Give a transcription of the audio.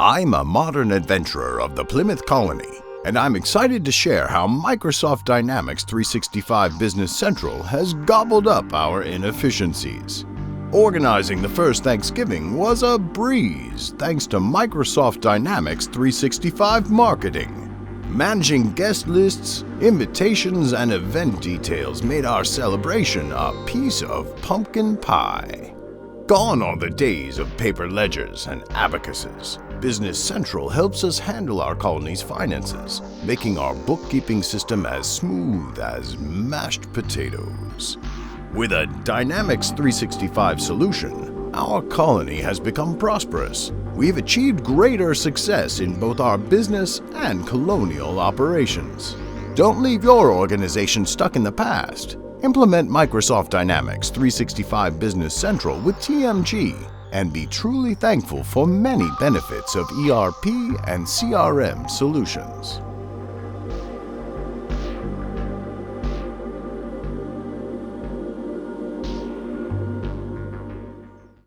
I'm a modern adventurer of the Plymouth colony, and I'm excited to share how Microsoft Dynamics 365 Business Central has gobbled up our inefficiencies. Organizing the first Thanksgiving was a breeze thanks to Microsoft Dynamics 365 marketing. Managing guest lists, invitations, and event details made our celebration a piece of pumpkin pie. Gone are the days of paper ledgers and abacuses. Business Central helps us handle our colony's finances, making our bookkeeping system as smooth as mashed potatoes. With a Dynamics 365 solution, our colony has become prosperous. We've achieved greater success in both our business and colonial operations. Don't leave your organization stuck in the past. Implement Microsoft Dynamics 365 Business Central with TMG and be truly thankful for many benefits of ERP and CRM solutions.